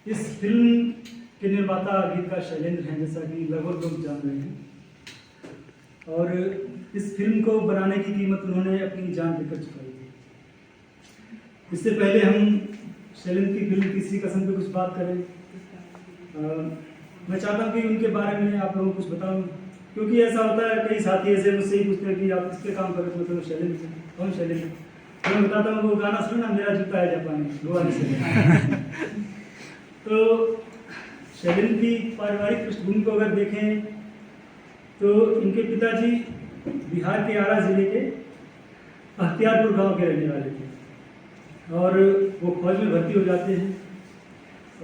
इस फिल्म के निर्माता गीतकार शैलेंद्र हैं, जैसा कि लगभग लोग जान रहे हैं। और इस फिल्म को बनाने की कीमत उन्होंने अपनी जान देकर चुकाई थी। इससे पहले हम शैलेंद्र की फिल्म तीसरी कसम पे कुछ बात करें। मैं चाहता हूँ कि उनके बारे में आप लोगों को कुछ बताऊँ, क्योंकि ऐसा होता है कई साथी ऐसे मुझसे ही पूछते हैं कि आप किसके काम करो, मतलब शैलेंद्र कौन शैलेंद्र। तो मैं बताता हूँ वो गाना सुनो ना, मेरा जूता है जापानी, वो वाली से। तो शैलेंद्र की पारिवारिक पृष्ठभूमि को अगर देखें तो इनके पिताजी बिहार के आरा जिले के अख्तियारपुर गांव के रहने वाले थे और वो फौज में भर्ती हो जाते हैं।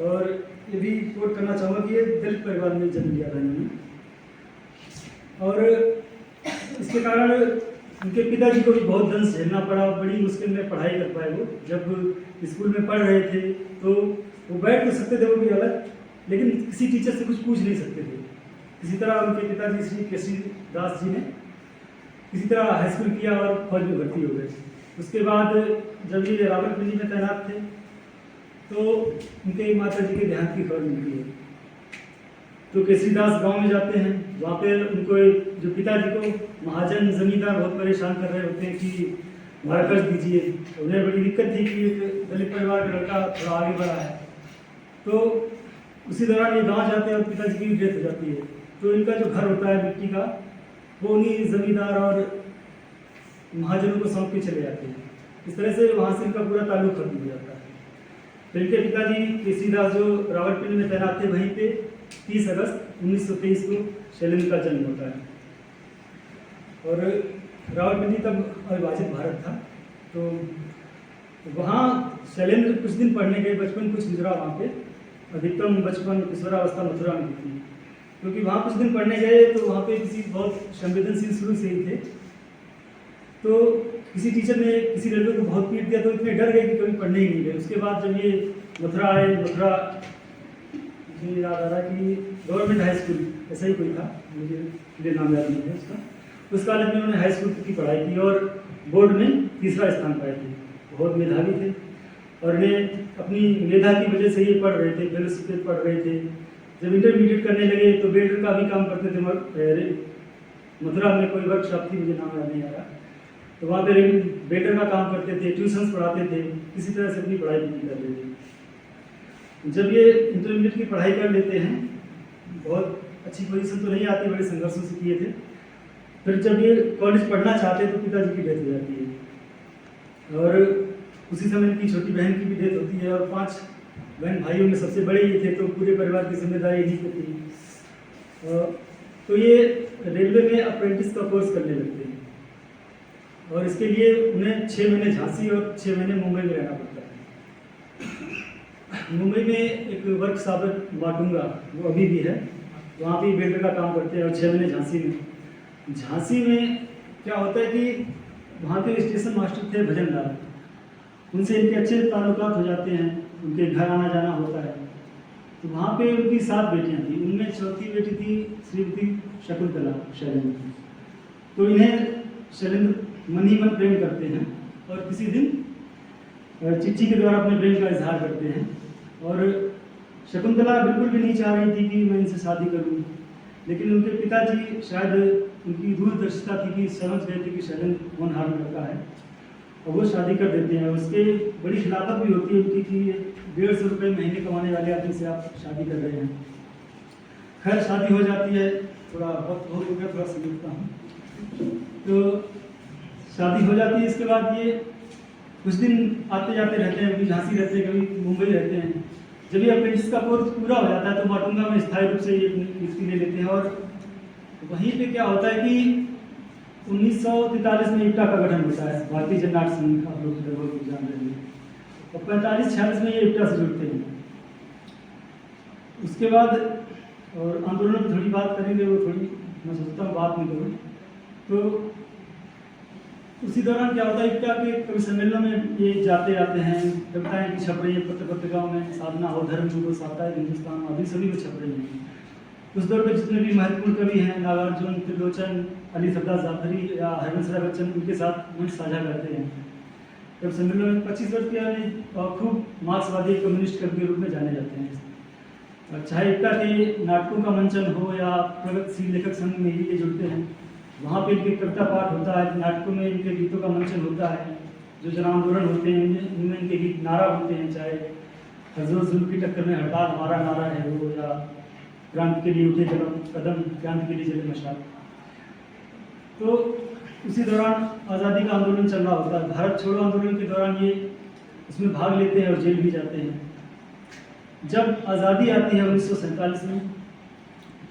और ये भी कोट करना चाहूँगा कि ये दलित परिवार में जन्म लिया था इन्होंने, और इसके कारण उनके पिताजी को भी बहुत दंश झेलना पड़ा। बड़ी मुश्किल में पढ़ाई कर पाए वो। जब स्कूल में पढ़ रहे थे तो वो बैठ तो सकते थे, वो भी अलग, लेकिन किसी टीचर से कुछ पूछ नहीं सकते थे। किसी तरह उनके पिताजी श्री केसरी दास जी ने किसी तरह हाई स्कूल किया और फौज में भर्ती हो गए। उसके बाद जब ये रावलपिंडी में तैनात थे तो उनके माता जी के देहांत की खबर मिलती है। तो केसरी दास गाँव में जाते हैं। वहाँ पे उनको जो पिताजी को महाजन जमींदार बहुत परेशान कर रहे होते हैं कि हमारा कर्ज दीजिए। उन्हें बड़ी दिक्कत थी कि एक दलित परिवार का लड़का थोड़ा आगे बढ़ा है। तो उसी दौरान ये गांव जाते हैं और पिताजी की डेथ हो जाती है। तो इनका जो घर होता है मिट्टी का, वो उन्हीं जमींदार और महाजनों को सौंप के चले जाते हैं। इस तरह से वहाँ से इनका पूरा ताल्लुक खत्म हो जाता है। तो इनके पिताजी केसरी दास जो रावलपिंडी में तैनात थे, वहीं पे 30 अगस्त 1923 को शैलेंद्र का जन्म होता है। और रावलपिंडी तब अविभाजित भारत था। तो वहाँ शैलेंद्र कुछ दिन पढ़ने गए। बचपन कुछ गुजरा वहाँ पे। अधिकतम बचपन किशोरावस्था मथुरा में थी, क्योंकि वहाँ कुछ दिन पढ़ने गए तो वहाँ पे किसी बहुत संवेदनशील शुरू से ही थे। तो किसी टीचर ने किसी लड़के को बहुत पीट दिया तो इतने डर गए कि कभी पढ़ने ही नहीं गए। उसके बाद जब ये मथुरा आए, मथुरा मुझे याद आ रहा है कि गवर्नमेंट हाई स्कूल ऐसा ही कोई था, मुझे नाम याद नहीं है उसका। उस कॉलेज में उन्होंने हाई स्कूल की पढ़ाई की और बोर्ड में तीसरा स्थान पाए थे। बहुत मेधावी थे और इन्हें अपनी मेधा की वजह से ये पढ़ रहे थे, फेलोशिप पढ़ रहे थे। जब इंटरमीडिएट करने लगे तो बेल्डर का भी काम करते थे। मथुरा में कोई वर्कशॉप थी, मुझे नाम याद नहीं आ रहा। तो वहाँ पे बेल्डर का काम करते थे, ट्यूशन्स पढ़ाते थे, किसी तरह से अपनी पढ़ाई पूरी कर रहे थे। जब ये इंटरमीडिएट की पढ़ाई कर लेते हैं, बहुत अच्छी पोजीशन तो नहीं आती, बड़े संघर्षों से किए थे। फिर जब ये कॉलेज पढ़ना चाहते तो पिताजी की डेथ हो जाती है और उसी समय इनकी छोटी बहन की भी डेथ होती है। और 5 बहन भाइयों में सबसे बड़े ये थे, तो पूरे परिवार की जिम्मेदारी इन्हीं पे थी। तो ये रेलवे में अप्रेंटिस का कोर्स करने लगते हैं और इसके लिए उन्हें 6 महीने झांसी और 6 महीने मुंबई में रहना पड़ता है। मुंबई में एक वर्कशॉप माटुंगा, वो अभी भी है, वहाँ भी बेल्डर का काम करते हैं। और 6 महीने झांसी में क्या होता है कि वहाँ के स्टेशन मास्टर थे भजन लाल, उनसे इनके अच्छे ताल्लुकात हो जाते हैं, उनके घर आना जाना होता है। तो वहाँ पे उनकी 7 बेटियाँ थी, उनमें चौथी बेटी थी श्रीमती शकुंतला शैलेंद्र की। तो इन्हें शैलेंद्र मन ही मन प्रेम करते हैं और किसी दिन चिट्ठी के द्वारा अपने प्रेम का इजहार करते हैं। और शकुंतला बिल्कुल भी नहीं चाह रही थी कि मैं इनसे शादी करूँ, लेकिन उनके पिताजी शायद उनकी दूरदर्शिता थी कि समझ गए थे कि शैलेंद्र होनहार लड़का है और वो शादी कर देते हैं। उसके बड़ी खिलाफत भी होती है उनकी कि 150 रुपये महीने कमाने वाले आदमी से आप शादी कर रहे हैं। खैर शादी हो जाती है, थोड़ा वक्त हो गया, थोड़ा समझता हूँ। तो शादी हो जाती है। इसके बाद ये कुछ दिन आते जाते रहते हैं, कभी झांसी रहते हैं, कभी मुंबई रहते हैं। जब ये अप्रेंटिस का कोर्स पूरा हो जाता है तो माटुंगा में स्थायी रूप से ये अपनी नियुक्ति ले लेते हैं। और वहीं पे क्या होता है कि 1943 में इप्टा का गठन होता है, भारतीय जननाट्य संघ, आप लोग लगभग जान रहे हैं। और 45-46 में ये इप्टा से जुड़ते हैं। उसके बाद और आंदोलन की थोड़ी बात करेंगे, वो थोड़ी मैं सोचता हूँ बात नहीं करूँ। तो उसी दौरान क्या होता है, इप्टा के कवि सम्मेलनों में ये जाते आते हैं, कविताएँ भी छप रही हैं पत्र पत्रिकाओं में, साधना हो, धर्म जुड़ो, साप्ताहिक हिंदुस्तान आदि सभी को छप रही हैं। उस दौर पे जितने भी महत्वपूर्ण कवि हैं, नागार्जुन, त्रिलोचन, अली सरदार जाफरी या हरिवंश राय बच्चन, उनके साथ मंच साझा करते हैं। जब सम्मेलन में 25 वर्ष के खूब मार्क्सवादी कम्युनिस्ट कवि के रूप में जाने जाते हैं। चाहे इक्का के नाटकों का मंचन हो या प्रगतिशील लेखक संघ में ये जुड़ते हैं, वहाँ पे इनके कविता पाठ होता है, नाटकों में इनके गीतों का मंचन होता है, जो जन आंदोलन होते हैं इनमें इनके गीत नारा होते हैं, चाहे हजरत जुल्म की टक्कर में हड़ताल हमारा नारा है वो, या क्रांति के लिए उठे कदम क्रांति के लिए चले मशाल। तो उसी दौरान आज़ादी का आंदोलन चल रहा होता है, भारत छोड़ो आंदोलन के दौरान ये उसमें भाग लेते हैं और जेल भी जाते हैं। जब आज़ादी आती है 1947 में,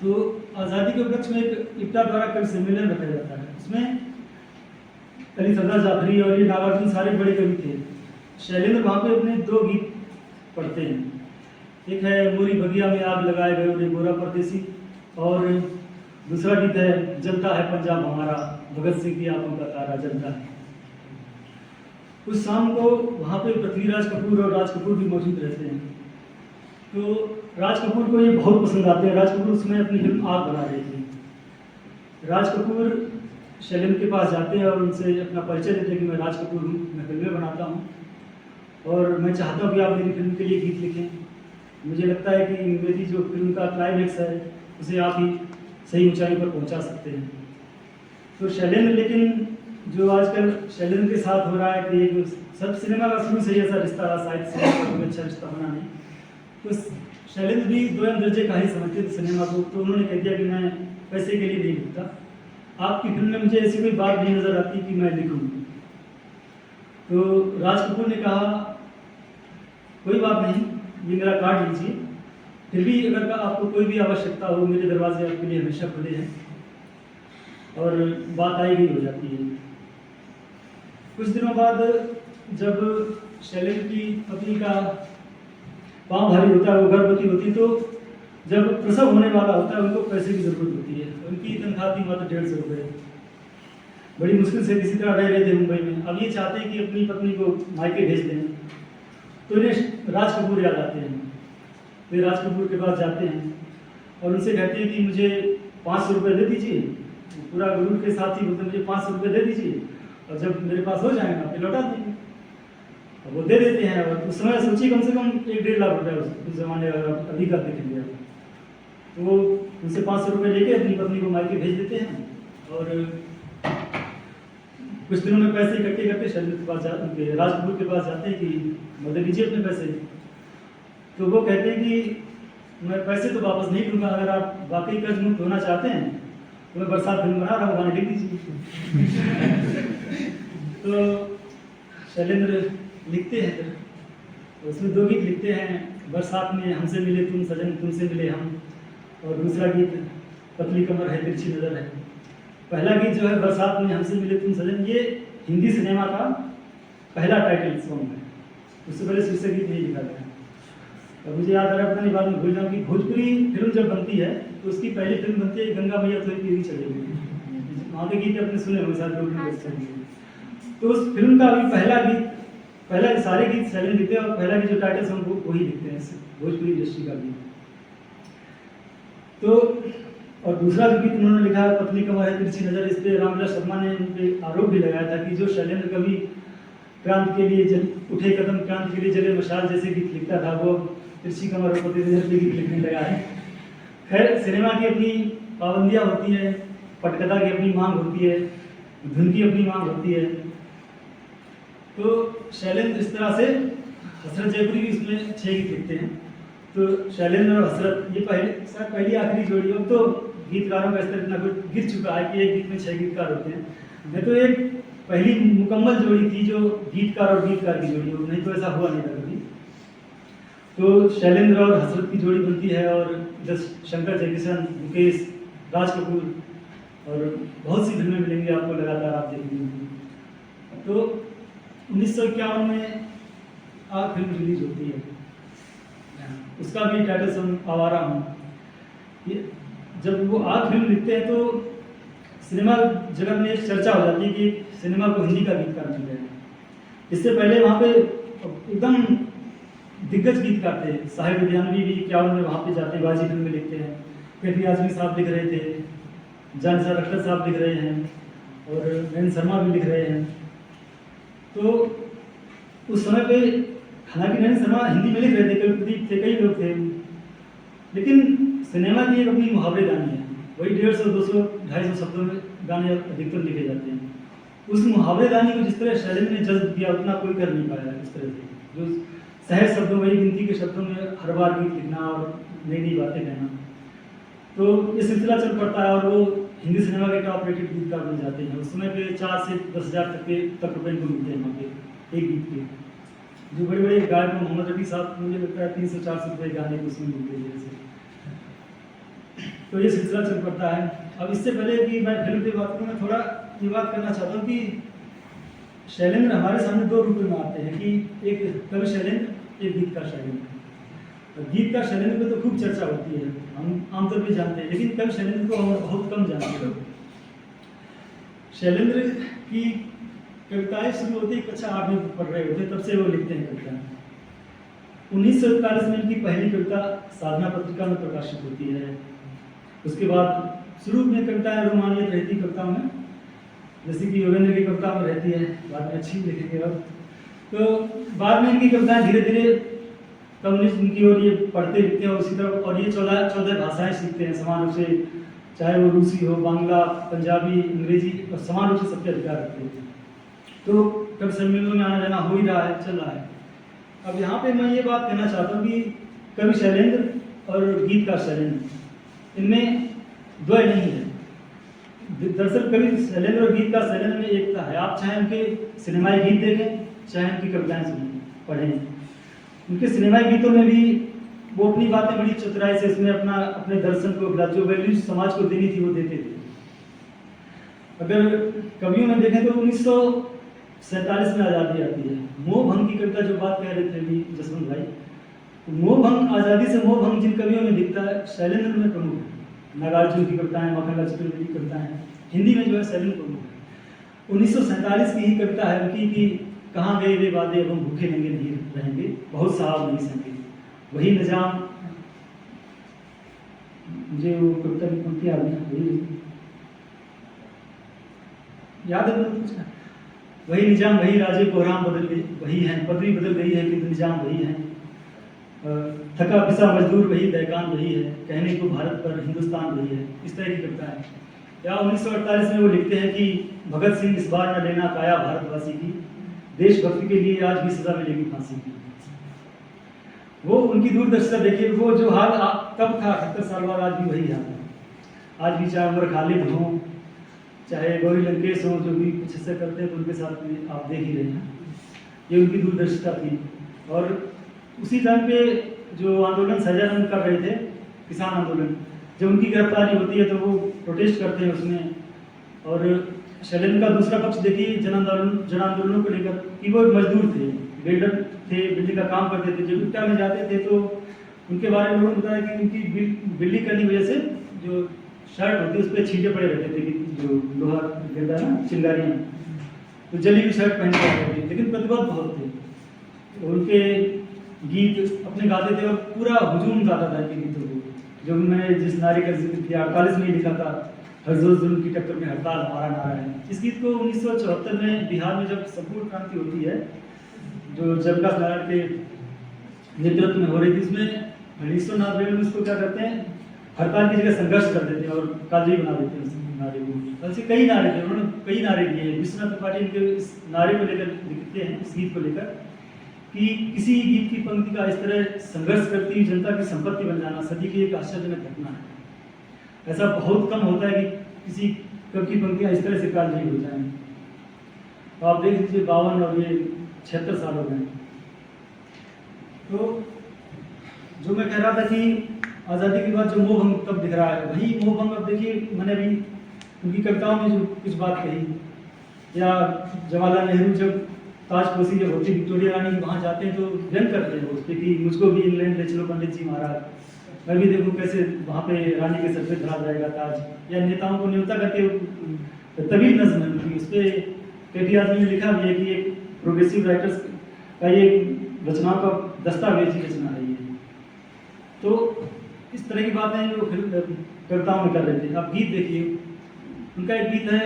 तो आज़ादी के उपलक्ष्य में एक इब्टा द्वारा कवि सम्मेलन रखा जाता है। उसमें अली सरदार जाफरी और ये नागार्जुन सारे बड़े कवि थे। शैलेंद्र वहाँ पे अपने 2 गीत पढ़ते हैं, एक है मोरी बगिया में आग लगाए गए रे गोरा परदेसी, और दूसरा गीत है जलता है पंजाब हमारा, भगत सिंह की आंखों का तारा जलता है। उस शाम को वहाँ पे पृथ्वीराज कपूर और राज कपूर भी मौजूद रहते हैं। तो राज कपूर को ये बहुत पसंद आते हैं। राज कपूर उसमें अपनी फिल्म आग बना रहे थे। राज कपूर शैलेंद्र के पास जाते हैं और उनसे अपना परिचय देते हैं कि मैं राज कपूर हूँ, मैं फिल्में बनाता हूँ और मैं चाहता हूँ कि आप मेरी फिल्म के लिए गीत लिखें। मुझे लगता है कि मेरी जो फिल्म का क्लाइमैक्स है उसे आप ही सही ऊंचाई पर पहुंचा सकते हैं। तो शैलेंद्र, लेकिन जो आजकल शैलेंद्र के साथ हो रहा है कि एक सब सिनेमा का शुरू से ही ऐसा रिश्ता रहा, साहित्य से कोई अच्छा रिश्ता बना नहीं, तो शैलेंद्र भी दोयम दर्जे का ही समझते थे सिनेमा को। तो उन्होंने कह दिया कि मैं पैसे के लिए नहीं लिखता, आपकी फिल्म में मुझे ऐसी कोई बात नहीं नज़र आती कि मैं लिखूँ। तो राज कपूर ने कहा कोई बात नहीं, ये मेरा कार्ड लीजिए, फिर भी अगर आपको कोई भी आवश्यकता हो मेरे दरवाजे आपके लिए हमेशा खुले हैं, और बात आई गई हो जाती है। कुछ दिनों बाद जब शैलेंद्र की पत्नी का पाँव भारी होता है, वो गर्भवती होती, तो जब प्रसव होने वाला होता है उनको पैसे की जरूरत होती है। उनकी तनख्वाह थी मात्र 150 रुपये। बड़ी मुश्किल से किसी तरह रह रहे थे मुंबई में। अब ये चाहते हैं कि अपनी पत्नी को मायके भेज दें, तो इन्हें राज कपूर याद आते हैं। वे राज कपूर के पास जाते हैं और उनसे कहते हैं कि मुझे 500 रुपये दे दीजिए। पूरा गुरूर के साथ ही बोलते मुझे 500 रुपये दे दीजिए, और जब मेरे पास हो जाएगा फिर लौटा देंगे। और वो दे देते हैं। और उस समय सोचिए कम से कम 1-1.5 लाख रुपये उस जमाने अगर अभी का देखेंगे तो वो उनसे 500 रुपये लेके अपनी पत्नी को मायके भेज देते हैं। और कुछ दिनों में पैसे इकट्ठे करके शैलेंद्र के पास राज कपूर के पास जाते हैं कि मदद लीजिए अपने पैसे। तो वो कहते हैं कि मैं पैसे तो वापस नहीं दूंगा, अगर आप वाकई कर्ज मुक्त होना चाहते हैं तो मैं बरसात फिल्म बना रहा हूँ, गाने लिख दीजिए। तो शैलेंद्र लिखते हैं, फिर उसमें 2 गीत लिखते हैं, बरसात में हमसे मिले तुम सजन तुमसे मिले हम, और दूसरा गीत पतली कमर है तिरछी नजर है। पहला गीत जो है बरसात में हमसे मिले तुम सजन, ये हिंदी सिनेमा का पहला टाइटल सॉन्ग है, उससे पहले शीर्षक गीत नहीं लिखा गया। और मुझे याद आ रहा है, पता नहीं बाद में भूल जाऊँ, कि भोजपुरी फिल्म जब बनती है तो उसकी पहली फिल्म बनती है गंगा मैया तो पीरी चढ़ेगी। वहाँ के गीत अपने सुने होंगे साथ लोग। तो उस फिल्म का अभी पहला सारे गीत शैलेंद्र लिखते हैं, और पहला गीत जो टाइटल सॉन्ग वही लिखते हैं भोजपुरी इंडस्ट्री का गीत। तो और दूसरा जो गीत उन्होंने लिखा है पतली कमर है तिरछी नजर, इस पे रामविलास शर्मा ने उन पर आरोप भी लगाया था कि जो शैलेंद्र कभी क्रांति के लिए उठे कदम क्रांति के लिए जले मशाल जैसे गीत लिखता था, वो तिरछी कमर और पतली नजर के गीत लिखने लगा है। खैर, सिनेमा की अपनी पाबंदियाँ होती है, पटकथा की अपनी मांग होती है, धुन की अपनी मांग होती है। तो शैलेंद्र इस तरह से हसरत जयपुरी भी इसमें 6 गीत लिखते हैं। तो शैलेंद्र और हसरत ये पहली आखिरी जोड़ी। अब तो गीतकारों का स्तर इतना कुछ गिर चुका है कि एक गीत में 6 गीतकार होते हैं। नहीं तो एक पहली मुकम्मल जोड़ी थी जो गीतकार और गीतकार की जोड़ी हो, नहीं तो ऐसा हुआ नहीं था कभी। तो शैलेंद्र और हसरत की जोड़ी बनती है, और शंकर जयकिशन, मुकेश, राज कपूर और बहुत सी फिल्में मिलेंगी आपको लगातार, आप देखेंगे। तो 1951 में आग फिल्म रिलीज होती है, उसका भी टाइटल सॉन्ग आवारा हूँ। जब वो आग फिल्म लिखते हैं तो सिनेमा जगत में एक चर्चा हो जाती है कि सिनेमा को हिंदी का गीतकार मिल गया है। इससे पहले वहाँ पे एकदम दिग्गज गीतकार थे, साहिब विद्यानवी भी 51 में वहाँ पे जाते हैं, बाजी फिल्म में लिखते हैं। कैफी आजमी साहब लिख रहे थे, जानसर अख्तर साहब लिख रहे हैं, और नयन शर्मा भी लिख रहे हैं। तो उस समय पे हालांकि नयन शर्मा हिंदी में लिख रहे थे, कई लोग थे, सिनेमा की एक अपनी मुहावरेदानी है, वही 150, 200, 250 शब्दों में गाने अधिकतर लिखे जाते हैं। उस मुहावरेदानी को जिस तरह शैलेंद्र ने जज्ब किया उतना कोई कर नहीं पाया इस तरह से, जो सहज शब्दों वही गिनती के शब्दों में हर बार गीत लिखना और नई नई बातें कहना। तो ये सिलसिला चल पड़ता है और वो हिंदी सिनेमा के टॉप रेटेड गीतकार बन जाते हैं। उस समय पे 4 से 10,000 तक रुपये इनको मिलते हैं वहाँ पे एक गीत के। जो बड़े बड़े गायक मोहम्मद रफ़ी साहब, मुझे लगता है 300-400 रुपये गाने को उसमें मिलते हैं जैसे। तो ये सिलसिला चल पड़ता है। अब इससे पहले कि मैं फिल्म की बात करूँ, मैं थोड़ा ये बात करना चाहता हूँ कि शैलेंद्र हमारे सामने 2 रूप में आते हैं, कि एक कवि शैलेंद्र, एक गीतकार शैलेंद्र। गीतकार शैलेंद्र पे तो खूब चर्चा होती है, हम आमतौर पर जानते हैं, लेकिन कवि शैलेंद्र को हम बहुत कम जानते हैं। शैलेंद्र की कविताएं शुरू होती है कक्षा 8 में पढ़ रहे होते, तब से वो लिखते हैं कविताएं। 1941 में इनकी पहली कविता साधना पत्रिका में प्रकाशित होती है। उसके बाद शुरू में कविताएं रोमानियत रहती कविताओं में, जैसे कि योगेंद्र की कविता में रहती है, बाद में अच्छी लिखेंगे अब। तो बाद में इनकी कविताएं धीरे धीरे कम्युनिज्म की ओर ये पढ़ते लिखते हैं, और उसी तरह और ये 14 भाषाएं सीखते हैं समान रूप से, चाहे वो रूसी हो, बांग्ला, पंजाबी, अंग्रेजी, और समान रूप से सबके अधिकार रखते हैं। तो कवि सम्मेलनों में आना जाना हो ही रहा है, चल रहा है। अब यहाँ पे मैं ये बात कहना चाहता हूँ कि कवि शैलेंद्र और गीतकार शैलेंद्र, इनमें द्वय नहीं है। दरअसल कवि शैलेंद्र और गीतकार शैलेंद्र में एकता है। आप चाहे उनके सिनेमाई गीत देखें, चाहे उनकी कविताएं सुनें, पढ़ें, उनके सिनेमाई गीतों में भी वो अपनी बातें बड़ी चतुराई से इसमें अपने दर्शन को, जो वैल्यूज समाज को देनी थी वो देते थे। अगर कवियों में देखें तो 1947 में आज़ादी आती है। मोह भंग की कविता जो बात कह रहे थे अभी जसवंत भाई, तो मोह भंग, आज़ादी से मोह भंग जिन कवियों में दिखता है, शैलेंद्र में प्रमुख है। नागार्जुन की कविताएं, मखनलाल चतुर्वेदी की कविताएं, हिंदी में जो है शैलेंद्र प्रमुख है। 1947 की ही कविता है उनकी कि कहाँ गए वे वादे, अब हम भूखे नंगे नहीं रहेंगे, बहुत साहब नहीं सहेंगे, वही निजाम, मुझे वो कविता की पंक्ति याद है कुछ, वही निजाम वही राजे कोहराम बदल गई, वही है पदवी बदल गई है कि निजाम वही है, थका पिसा मजदूर वही, दैकान वही है, कहने को भारत पर हिंदुस्तान वही है। इस तरह की कविता है। या 1948 में वो लिखते हैं कि भगत सिंह इस बार न लेना काया भारतवासी की, देशभक्ति के लिए आज भी सजा मिलेगी फांसी की। वो उनकी दूरदर्शिता देखिए, वो जो हाल तब था 78 साल बाद, आज भी वही हाल है। आज भी चाहे उमर खालिद हों, चाहे गौरी लंकेश हों, जो भी कुछ ऐसा करते हैं तो उनके साथ में आप देख ही रहे हैं। ये उनकी दूरदर्शिता थी। और उसी टाइम पे जो आंदोलन सजानंद कर रहे थे, किसान आंदोलन, जब उनकी गिरफ्तारी होती है तो वो प्रोटेस्ट करते हैं उसमें। और शैलेंद्र का दूसरा पक्ष देखिए जन आंदोलनों को लेकर, कि वो मजदूर थे, बिल्डर थे, बिल्डिंग का काम करते थे। जब इट्टा में जाते थे तो उनके बारे में लोगों ने बताया कि उनकी बिल्डिंग करने की वजह से जो शर्ट होती है उस पर छींटे पड़े रहते थे, कि जो लोहा गिरता है ना, चिंगारियाँ, तो जली हुई शर्ट पहन के आते थे। लेकिन प्रतिबद्ध बहुत थे, उनके गीत अपने गाते थे और पूरा हुजूम गाता था इनके गीतों को। जो मैंने जिस नारे का जिक्र किया 48 में लिखा था, हर जोर जुल्म की टक्कर में हड़ताल हमारा नारा है। इस गीत को 1974 में बिहार में जब संपूर्ण क्रांति होती है, जो जयप्रकाश नारायण के नेतृत्व में हो रही थी, उसमें हरीश्वर रेणु उसको क्या करते हैं, हड़ताल की जगह संघर्ष कर देते हैं और काजी बना देते हैं उस नारे को। ऐसे कई नारे थे, उन्होंने कई नारे दिए। विश्वनाथ त्रिपाठी इनके इस नारे को लेकर लिखते हैं, इस गीत को लेकर, कि किसी गीत की पंक्ति का इस तरह संघर्ष करती हुई जनता की संपत्ति बन जाना सदी की एक आश्चर्यजनक घटना है। ऐसा बहुत कम होता है कि किसी कवि की पंक्तियां इस तरह से कालजयी हो जाएं। तो आप देख लीजिए 52 और ये 76 साल हो गए। तो जो मैं कह रहा था कि आज़ादी के बाद जो मोहभंग तब दिख रहा है, वही मोहभंग अब देखिए, मैंने अभी उनकी कविताओं में जो कुछ बात कही, या जवाहरलाल नेहरू जब ताजपोशी जब होती विक्टोरिया रानी की वहाँ जाते हैं तो व्यंग करते हैं उस पर कि मुझको भी इंग्लैंड ले चलो पंडित जी महाराज, मैं भी देखूँ कैसे वहाँ पे रानी के सर पे धरा जाएगा ताज। या नेताओं को न्योता करके तभी नज्म है उनकी, उस पर केटी आदमी ने लिखा भी है कि एक प्रोग्रेसिव राइटर्स का ये रचनाओं का दस्तावेजी रचना है ये। तो इस तरह की बातें जो कविताओं में कर रहे थे। आप गीत देखिए, उनका एक गीत है,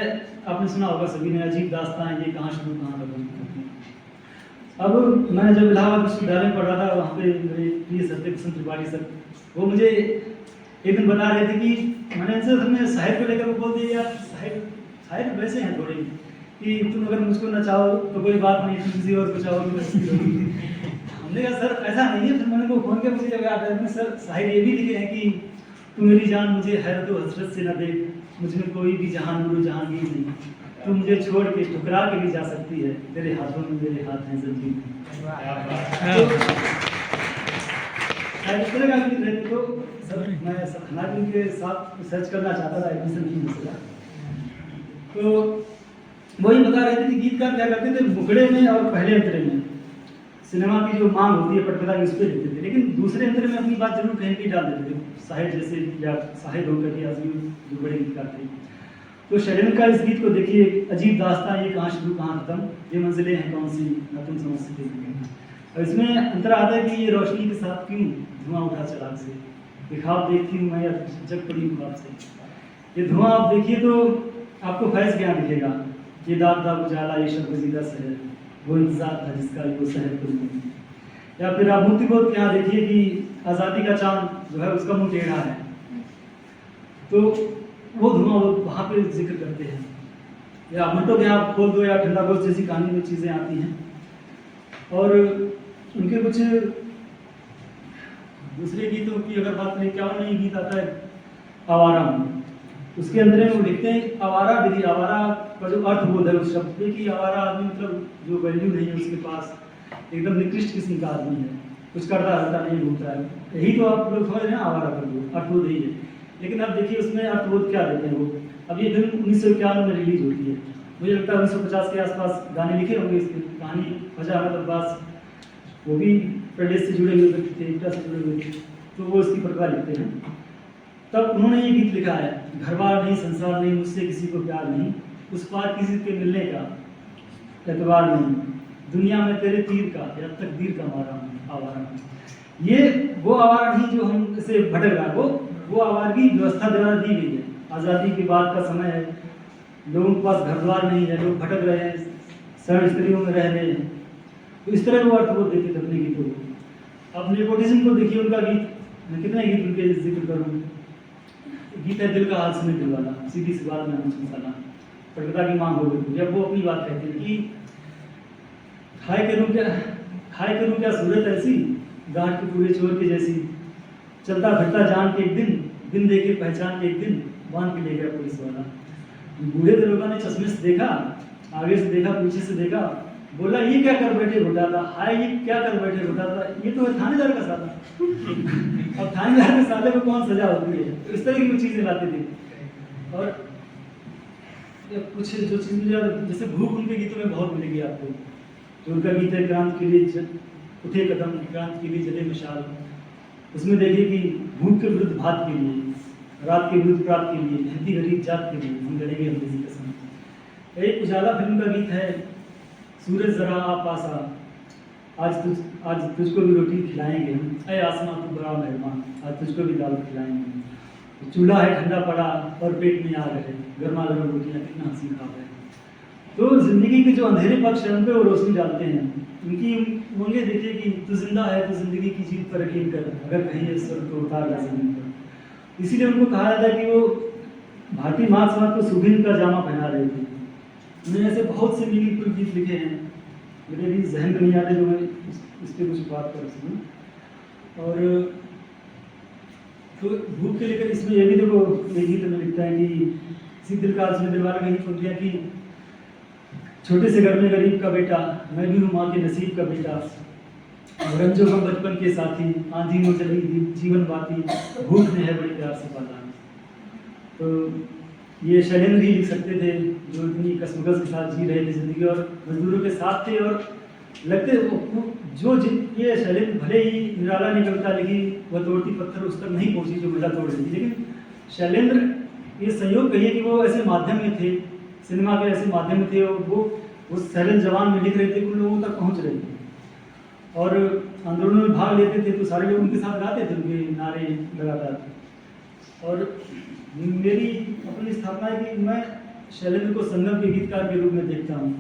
आपने सुना होगा सभी ने, अजीब दास्तां ये कहाँ शुरू कहाँ खत्म। अब मैं जब इलाहाबाद विश्वविद्यालय में पढ़ रहा था, वहाँ पे मेरे प्रिय सर थे किशन त्रिपाठी सर, वो मुझे एक दिन बता रहे थे कि मैंने इनसे हमने साहिब को लेकर वो बोल दिया यार साहिब वैसे हैं थोड़े कि तुम अगर मुझको ना चाहो तो कोई बात नहीं, तुम किसी और को चाहो तो हमने कहा सर ऐसा नहीं है। फिर मैंने को फोन किया, मुझे जब याद आया सर साहिब ये भी लिखे हैं कि तू मेरी जान मुझे हैरत व हसरत से न देख, मुझमें कोई भी जहान नूर जहांगीर नहीं, तू मुझे छोड़ के ठुकरा के भी जा सकती है, तेरे हाथों में मेरे हाथ हैं जंजीर। तो सर मैं खाना के साथ सर्च करना चाहता था एडमिशन की मसला, तो वही बता रहे थे कि गीतकार क्या करते थे, मुखड़े में और पहले अंतरे में सिनेमा की जो मांग होती है पटकथा की उस पर लिखते थे, लेकिन दूसरे अंतरे में अपनी बात जरूर कहीं भी डाल देते थे, साहिब जैसे या साहिब होकर के आजमी जो बड़े गीतकार थे। तो शैलेंद्र का इस गीत को देखिए, अजीब दास्तां ये कहाँ शुरू कहाँ खत्म, ये मंजिलें हैं कौन सी ना तुम समझ सकते। और इसमें अंतरा आता है कि ये रोशनी के साथ क्यों धुआं उठा चराग से, ये ख्वाब देखती हूँ मैं या जग पड़ी हूँ ख्वाब से। ये धुआं आप देखिए तो आपको फैज़ क्या दिखेगा, ये दाग दाग उजाला ये शब गजीदा शहर, वो इंतजार था जिसका वो शहर को नहीं। या फिर आप मुक्ति बोध के यहाँ देखिए कि आज़ादी का चांद जो है उसका मुंह टेढ़ा है, तो वो धुआं वो वहाँ पे जिक्र करते हैं। या मंटो के यहाँ खोल दो या ठंडा गोश्त जैसी कहानी में चीज़ें आती हैं। और उनके कुछ दूसरे गीतों की अगर बात करें, क्या नहीं गीत आता है आवारा में, उसके अंदर में वो लिखते हैं आवारा देखिए, आवारा का जो अर्थ बोध है उस शब्द की आवारा आदमी मतलब जो वैल्यू नहीं है उसके पास, एकदम निकृष्ट किस्म का आदमी है, कुछ करता रहता नहीं घूमता है, यही तो आप लोग समझ रहे हैं आवारा कर दो अर्थबोध यही है। लेकिन अब देखिए उसमें अर्थबोध क्या देते हैं वो। अब ये फिल्म 1951 में रिलीज होती है, मुझे लगता है 1950 के आसपास गाने लिखे होंगे इसकी, कहानी ख्वाजा अहमद अब्बास वो भी प्रदेश से जुड़े हुए व्यक्ति थे, एकता से जुड़े हुए थे, तो वो इसकी प्रतिभा लिखते हैं। तब उन्होंने ये गीत लिखा है, घरबार नहीं संसार नहीं मुझसे किसी को प्यार नहीं, उस पार किसी के मिलने का एतबार नहीं, दुनिया में तेरे तीर का या तकदीर का मारा आवारा हूं। ये वो आवारा नहीं जो हम इसे भटक रहा है, वो आवारगी व्यवस्था द्वारा दी गई है। आज़ादी के बाद का समय है, लोगों के पास घर द्वार नहीं है, लोग भटक रहे हैं, शरण स्त्रियों में रह रहे हैं, तो इस तरह वो अर्थ को देते थे अपने गीतों को। अब नेपोटिज्म को देखिए, उनका गीत, मैं कितने गीत उनके जिक्र करूँ। गीत है दिल का हाल सुने दिल वाला, सीधी सी बात में कुछ मसाला, पटकथा की मांग हो गई। जब वो अपनी बात कहते हैं कि खाए करूँ क्या सूरत ऐसी, गांठ के पूरे चोर के जैसी, चलता फिरता जान के एक दिन, बिन देखे पहचान के एक दिन, बांध के ले गया पुलिस वाला। बूढ़े दरोगा ने चश्मे से देखा, आगे से देखा, पीछे से देखा, बोला ये क्या कर बैठे घोटाला, हाय ये क्या कर बैठे घोटाला, ये तो है थानेदार का साला। अब थानेदार के साले को कौन सजा होती है, तो इस तरह की कुछ चीजें लाते थे। और कुछ जो चीजें जैसे भूख उनके गीतों में बहुत मिलेगी आपको, जो उनका गीत है क्रांति के लिए उठे कदम, क्रांति के लिए जले मशाल, उसमें देखिए कि भूख के विरुद्ध भात के लिए, रात के विरुद्ध प्रात के लिए, मेहनती गरीब जात के लिए हम लड़ेंगे अंग्रेजी कसम। एक उजाला फिल्म का गीत है, सूरज जरा आ पासा, आज तुझको भी रोटी खिलाएंगे हम, अय आसमां तू बड़ा मेहरबान, आज तुझको भी दाल खिलाएंगे। चूल्हा है ठंडा पड़ा और पेट में आग है, गर्मा गर्म रोटियाँ कितना हंसी खाब है। तो जिंदगी के जो अंधेरे पक्ष हैं उन पर वो रोशनी डालते हैं। उनकी उंगली देखिए कि तू जिंदा है तो जिंदगी की जीत पर यकीन कर, अगर कहीं इस स्वर को उतार ला जमीन पर। इसीलिए उनको कहा जाता है कि वो भारतीय महासमाज को सुभिन्न का जामा पहना रहे थे। उन्होंने ऐसे बहुत से मीनिंगफुल गीत लिखे हैं, मेरे भी जहन में नहीं आते जो मैं इस पर कुछ बात कर सकूँ। और तो भूख के लेकर इसमें ये भी देखो, ये गीत में लिखता है कि इसी दिल का दिल वाला का गीत बोल दिया कि छोटे से घर में गरीब का बेटा, मैं भी हूँ माँ के नसीब का बेटा, रंजो का बचपन के साथी, आंधी में चली जीवन बाती, भूख ने है बड़े प्यार से पाला। तो ये शैलेंद्र ही लिख सकते थे जो इतनी कसमकस के साथ जी रहे थे जिंदगी और मजदूरों के साथ थे। और लगते जो ये शैलेंद्र भले ही निराला ने कविता लिखी, वह तोड़ती पत्थर उस तक नहीं पहुंची जो महिला तोड़ रही थी, लेकिन शैलेंद्र ये संयोग कहिए कि वो ऐसे माध्यम में थे, सिनेमा के ऐसे माध्यम में थे, और वो सरल जवान में लिख रहे थे, उन लोगों तक पहुंच रहे थे और आंदोलन में भाग लेते थे, तो सारे लोग उनके साथ गाते थे, उनके नारे लगातार। और मेरी अपनी स्थापना है कि मैं शैलेंद्र को संगम के गीतकार के रूप में देखता हूँ।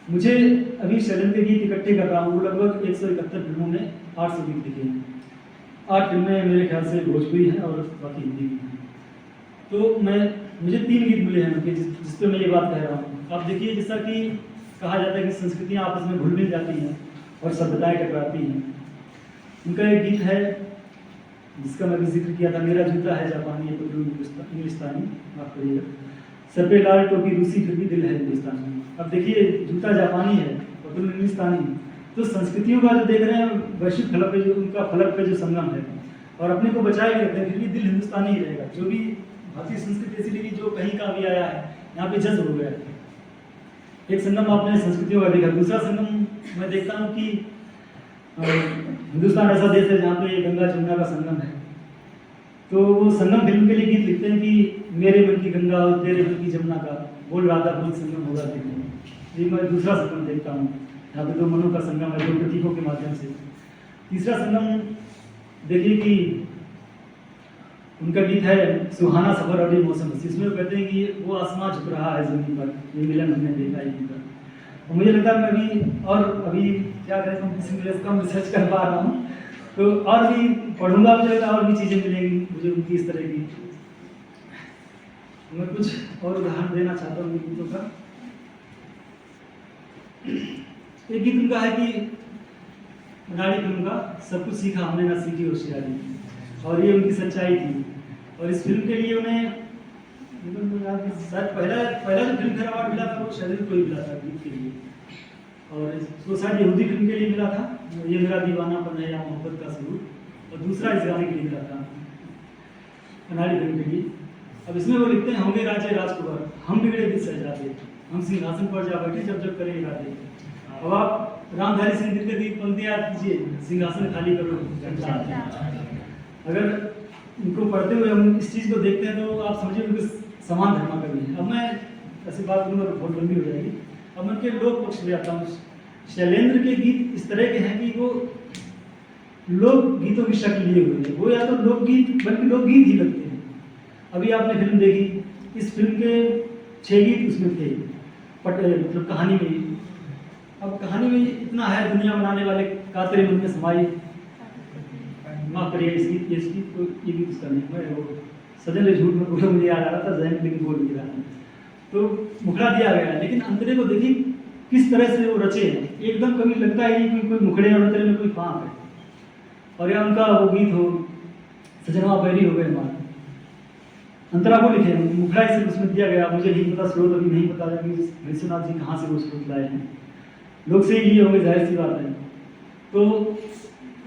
मुझे अभी शैलेंद्र के गीत इकट्ठे कर रहा हूँ, वो लगभग 171 फिल्मों में 800 गीत लिखे हैं। 8 फिल्में मेरे ख्याल से भोजपुरी हैं और बाकी हिंदी भी हैं। तो मुझे 3 गीत मिले हैं उनके जिस पे मैं ये बात कह रहा हूँ। आप देखिए, जैसा कि कहा जाता है कि संस्कृतियाँ आपस में घुल मिल जाती हैं और सभ्यताएँ टकराती हैं। उनका एक गीत है जिसका मैं भी जिक्र किया था, मेरा जूता है जापानी, ये तो इंग्लिस्तानी, माफ करिएगा, सर पे लाल टोपी रूसी फिर भी दिल है हिंदुस्तानी। अब देखिए, जूता जापानी है और तुम इंग्लिस्तानी, तो संस्कृतियों का जो देख रहे हैं वैश्विक फलक पे, जो उनका फलक पे जो संगम है, और अपने को बचाए भी रखते हैं, फिर भी दिल हिंदुस्तानी ही रहेगा। जो भी भारतीय संस्कृति ऐसी लगी जो कहीं का भी आया है यहाँ पे जज्ब हो गया है। एक संगम आपने संस्कृतियों का देखा। दूसरा संगम मैं देखता हूँ कि हिंदुस्तान ऐसा देश है जहाँ पे गंगा जमुना का संगम है, तो वो संगम फिल्म के लिए गीत लिखते हैं कि मेरे मन की गंगा और तेरे मन की जमुना का बोल राधा बोल संगम होगा देखने। ये मैं दूसरा संगम देखता हूँ यहाँ पे दो मनों का संगम है, दो प्रतीकों के माध्यम से। तीसरा संगम देखिए कि उनका गीत है सुहाना सफर और ये मौसम, इसमें वो कहते हैं कि वो आसमां झुक रहा है जमीन पर, ये मिलन हमने देखा है इनका। और मुझे लगता है मैं अभी क्या करें, कंपटीशन कम रिसर्च कर पा रहा हूँ, तो और भी पढ़ूंगा, मुझे लगता है और भी चीज़ें मिलेंगी मुझे उनकी इस तरह की। मैं कुछ और उदाहरण देना चाहता हूँ गीतों का। एक गीत उनका है कि मनाली फिल्म का, सब कुछ सीखा हमने ना सीखी होशियारी, और ये उनकी सच्चाई थी। और इस फिल्म के लिए उन्हें शायद पहला जो फिल्म फेयर अवार्ड मिला था वो शायद को ही मिला था गीत के लिए, और इसको शायद यहूदी फिल्म के लिए मिला था, ये मेरा दीवानापन है या मोहब्बत का सबूत, और दूसरा इस गाने के लिए मिला था मनाली फिल्म के लिए। अब इसमें वो लिखते हैं, होंगे राजे राजकुमार हम बिगड़े दिल सहजादे, हम सिंहासन पर जा बैठे जब जब करें इरादे। अब आप रामधारी सिंह दिनकर की पंक्तियां याद कीजिए, सिंहासन खाली करो। अगर इनको पढ़ते हुए हम इस चीज़ को देखते हैं तो आप समझिए उनके समान धर्मा कवि हैं। अब मैं ऐसी बात करूँगा तो बहुत लंबी हो जाएगी। अब मैं उनके लोक पक्ष में आता हूँ। शैलेंद्र के गीत इस तरह के हैं कि वो लोक गीतों की शक्ल लिए हुए हैं, वो या तो लोकगीत बल्कि लोकगीत ही लगते हैं। अभी आपने फिल्म देखी, इस फिल्म के 6 गीत उसमें थे मतलब कहानी में। अब कहानी में इतना है, दुनिया बनाने वाले कातरे मन में समाई, माफ करिए इस गीत को, ये गीत उसका नहीं, मैं वो सजन झूठ में बोला, मुझे याद आ रहा था जहन लेकिन बोल नहीं रहा था, तो मुखड़ा दिया गया है। लेकिन अंतरे को देखिए किस तरह से वो रचे हैं, एकदम कभी लगता ही नहीं कोई मुखड़े और अंतरे में कोई फांक है। और या उनका वो गीत हो सजनवा पैरी हो गए हमारे, अंतरा को लिखे हैं, मुखड़ा इसे उसमें दिया गया। मुझे नहीं पता स्रोत, अभी नहीं पता कि विश्वनाथ जी कहाँ से वो स्रोत लाए हैं, लोग से ही लिए होंगे, जाहिर सी बात है। तो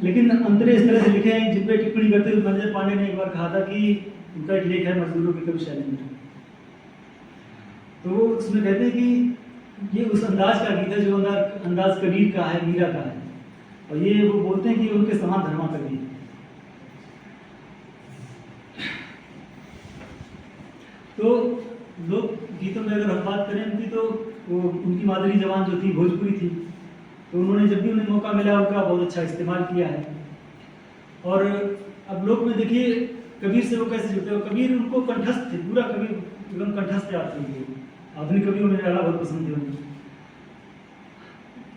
लेकिन अंतरे इस तरह से लिखे हैं जिन पर टिप्पणी करते हुए मंजर पांडे ने एक बार कहा था कि उनका एक लेख है मजदूरों के कवि शैलेंद्र, तो वो उसमें कहते हैं कि ये उस अंदाज का गीत है जो अंदाज कबीर का है, मीरा का है, और ये वो बोलते हैं कि उनके समान धर्मा कवि है। तो लोक गीतों में अगर हम बात करें उनकी, तो वो उनकी मादरी जबान जो थी भोजपुरी थी, तो उन्होंने जब भी उन्हें मौका मिला उनका बहुत अच्छा इस्तेमाल किया है। और अब लोक में देखिए कबीर से वो कैसे जुड़ते हो, कबीर उनको कंठस्थ थे, पूरा कबीर एकदम कंठस्थ याद थे। आधुनिक कवियों में मेरा बहुत पसंद थे उनको।